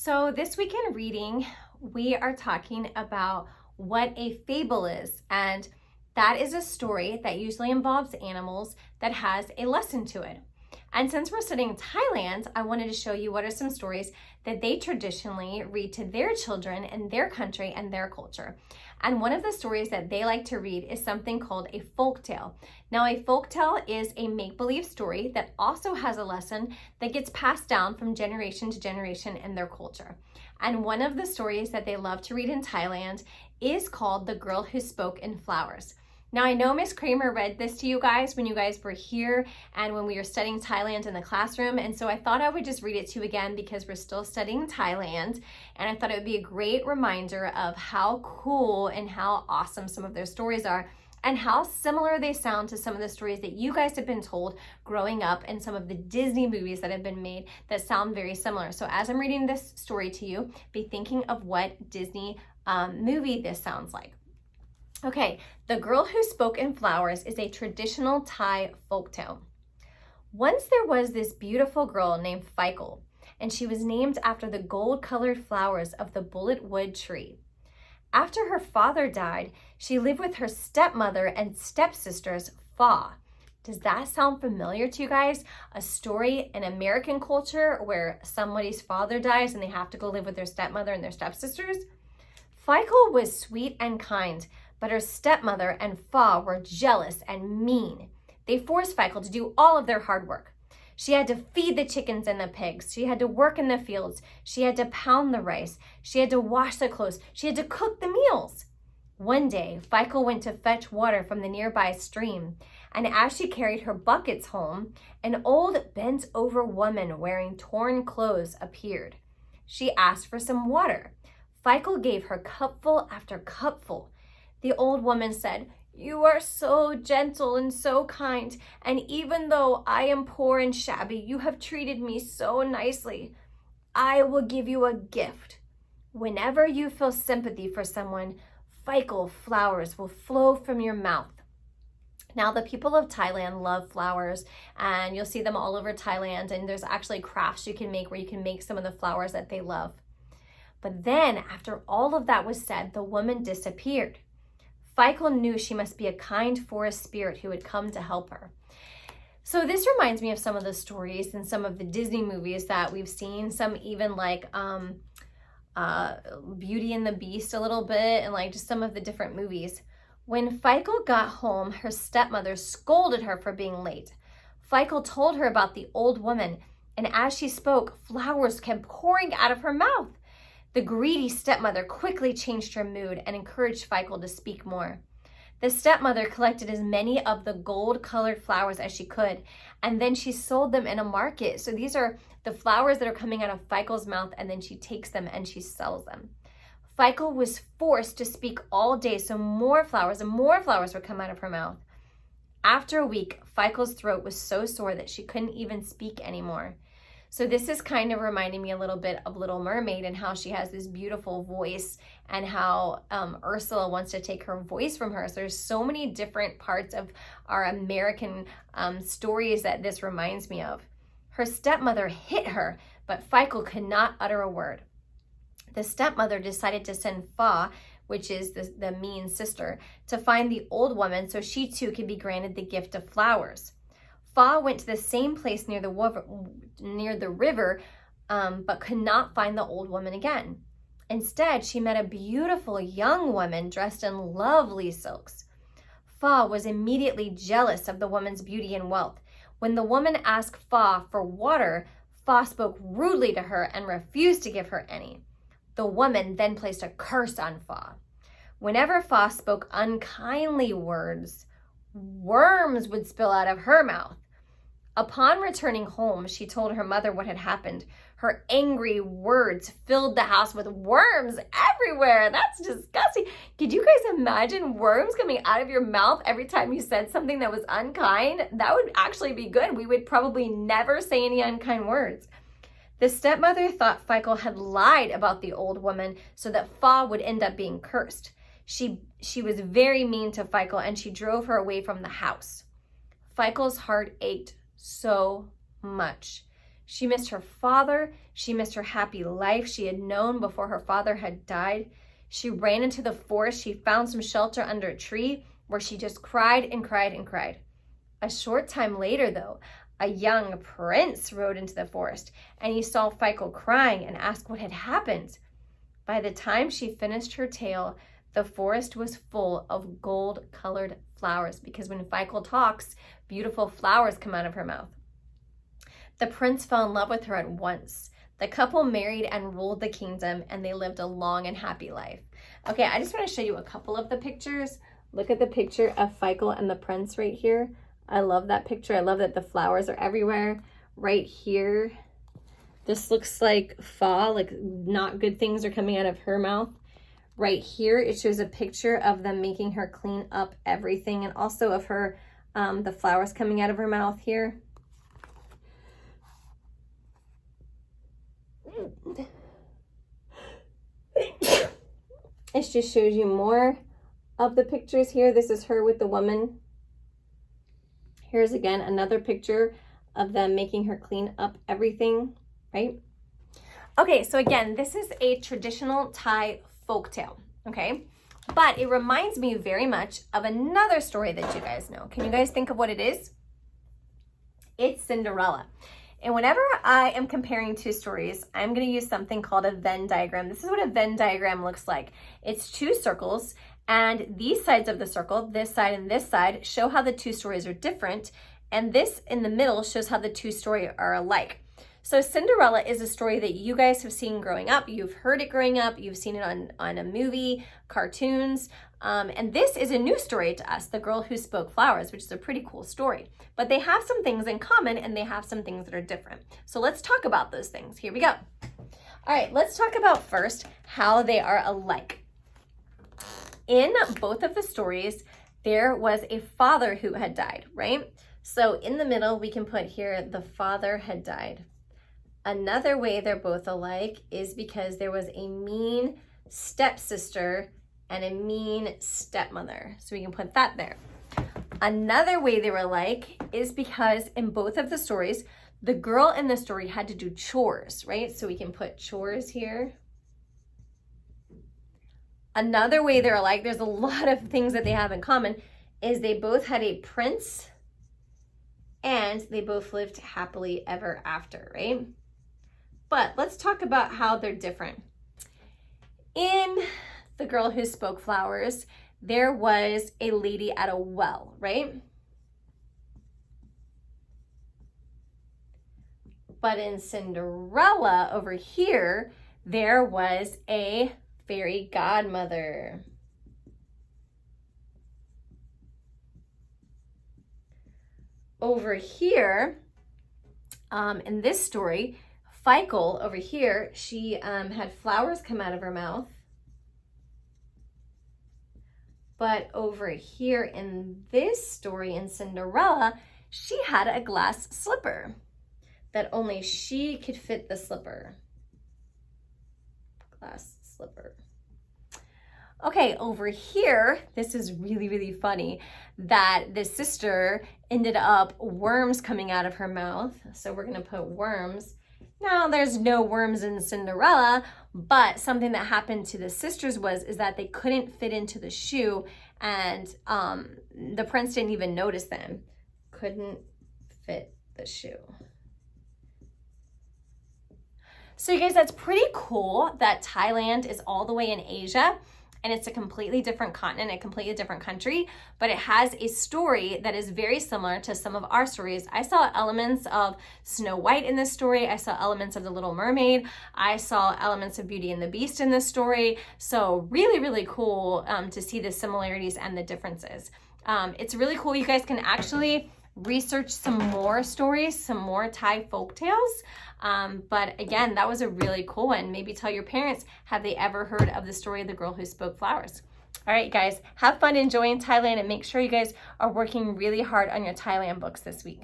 So this week in reading, we are talking about what a fable is. And that is a story that usually involves animals that has a lesson to it. And since we're studying Thailand, I wanted to show you what are some stories that they traditionally read to their children in their country and their culture. And one of the stories that they like to read is something called a folktale. Now, a folktale is a make-believe story that also has a lesson that gets passed down from generation to generation in their culture. And one of the stories that they love to read in Thailand is called The Girl Who Spoke in Flowers. Now, I know Miss Kramer read this to you guys when you guys were here and when we were studying Thailand in the classroom. And so I thought I would just read it to you again because we're still studying Thailand. And I thought it would be a great reminder of how cool and how awesome some of their stories are and how similar they sound to some of the stories that you guys have been told growing up and some of the Disney movies that have been made that sound very similar. So as I'm reading this story to you, be thinking of what Disney movie this sounds like. Okay, The Girl Who Spoke in Flowers is a traditional Thai folktale. Once there was this beautiful girl named Fickle, and she was named after the gold-colored flowers of the bullet wood tree. After her father died, she lived with her stepmother and stepsisters, Fa. Does that sound familiar to you guys? A story in American culture where somebody's father dies and they have to go live with their stepmother and their stepsisters? Fickle was sweet and kind, but her stepmother and Fa were jealous and mean. They forced Fickle to do all of their hard work. She had to feed the chickens and the pigs. She had to work in the fields. She had to pound the rice. She had to wash the clothes. She had to cook the meals. One day, Fickle went to fetch water from the nearby stream, and as she carried her buckets home, an old bent-over woman wearing torn clothes appeared. She asked for some water. Fickle gave her cupful after cupful. The old woman said, "You are so gentle and so kind, and even though I am poor and shabby, you have treated me so nicely. I will give you a gift. Whenever you feel sympathy for someone, Fickle flowers will flow from your mouth." Now, the people of Thailand love flowers, and you'll see them all over Thailand, and there's actually crafts you can make where you can make some of the flowers that they love. But then, after all of that was said, the woman disappeared. Fickle knew she must be a kind forest spirit who had come to help her. So this reminds me of some of the stories in some of the Disney movies that we've seen, some even like Beauty and the Beast a little bit, and like just some of the different movies. When Fickle got home, her stepmother scolded her for being late. Fickle told her about the old woman, and as she spoke, flowers kept pouring out of her mouth. The greedy stepmother quickly changed her mood and encouraged Fickle to speak more. The stepmother collected as many of the gold-colored flowers as she could, and then she sold them in a market. So these are the flowers that are coming out of Fickle's mouth, and then she takes them and she sells them. Fickle was forced to speak all day, so more flowers and more flowers would come out of her mouth. After a week, Fickle's throat was so sore that she couldn't even speak anymore. So this is kind of reminding me a little bit of Little Mermaid and how she has this beautiful voice and how Ursula wants to take her voice from her. So there's so many different parts of our American stories that this reminds me of. Her stepmother hit her, but Fickle could not utter a word. The stepmother decided to send Fa, which is the mean sister, to find the old woman so she too could be granted the gift of flowers. Fa went to the same place near the river, but could not find the old woman again. Instead, she met a beautiful young woman dressed in lovely silks. Fa was immediately jealous of the woman's beauty and wealth. When the woman asked Fa for water, Fa spoke rudely to her and refused to give her any. The woman then placed a curse on Fa. Whenever Fa spoke unkindly words, worms would spill out of her mouth. Upon returning home, she told her mother what had happened. Her angry words filled the house with worms everywhere. That's disgusting. Could you guys imagine worms coming out of your mouth every time you said something that was unkind? That would actually be good. We would probably never say any unkind words. The stepmother thought Fickle had lied about the old woman so that Fa would end up being cursed. She was very mean to Fickle, and she drove her away from the house. Fickle's heart ached so much. She missed her father. She missed her happy life she had known before her father had died. She ran into the forest. She found some shelter under a tree where she just cried and cried and cried. A short time later, though, a young prince rode into the forest, and he saw Feikle crying and asked what had happened. By the time she finished her tale, the forest was full of gold-colored flowers, because when Feikle talks, beautiful flowers come out of her mouth. The prince fell in love with her at once. The couple married and ruled the kingdom, and they lived a long and happy life. Okay, I just want to show you a couple of the pictures. Look at the picture of Feikle and the prince right here. I love that picture. I love that the flowers are everywhere. Right here, this looks like fall, like not good things are coming out of her mouth. Right here, it shows a picture of them making her clean up everything, and also of her, the flowers coming out of her mouth here. It just shows you more of the pictures here. This is her with the woman. Here's again another picture of them making her clean up everything, right? Okay, so again, this is a traditional Thai folktale, okay? But it reminds me very much of another story that you guys know. Can you guys think of what it is? It's Cinderella. And whenever I am comparing two stories, I'm going to use something called a Venn diagram. This is what a Venn diagram looks like. It's two circles, and these sides of the circle, this side and this side, show how the two stories are different, and this in the middle shows how the two stories are alike. So Cinderella is a story that you guys have seen growing up. You've heard it growing up. You've seen it on a movie, cartoons. And this is a new story to us, The Girl Who Spoke Flowers, which is a pretty cool story. But they have some things in common, and they have some things that are different. So let's talk about those things. Here we go. All right, let's talk about first how they are alike. In both of the stories, there was a father who had died, right? So in the middle, we can put here, the father had died. Another way they're both alike is because there was a mean stepsister and a mean stepmother. So we can put that there. Another way they were alike is because in both of the stories, the girl in the story had to do chores, right? So we can put chores here. Another way they're alike, there's a lot of things that they have in common, is they both had a prince and they both lived happily ever after, right? But let's talk about how they're different. In The Girl Who Spoke Flowers, there was a lady at a well, right? But in Cinderella over here, there was a fairy godmother. Over here, in this story, Feikle over here, she had flowers come out of her mouth. But over here in this story in Cinderella, she had a glass slipper that only she could fit the slipper. Glass slipper. Okay, over here, this is really, really funny that the sister ended up worms coming out of her mouth. So we're gonna put worms. Now there's no worms in Cinderella, but something that happened to the sisters is that they couldn't fit into the shoe, and the prince didn't even notice them. Couldn't fit the shoe. So you guys, that's pretty cool that Thailand is all the way in Asia, and it's a completely different continent, a completely different country, but it has a story that is very similar to some of our stories. I saw elements of Snow White in this story. I saw elements of The Little Mermaid. I saw elements of Beauty and the Beast in this story. So really, really cool to see the similarities and the differences. It's really cool. You guys can actually research some more stories, some more Thai folk tales. But again, that was a really cool one. Maybe tell your parents, have they ever heard of the story of The Girl Who Spoke Flowers? All right, guys, have fun enjoying Thailand, and make sure you guys are working really hard on your Thailand books this week.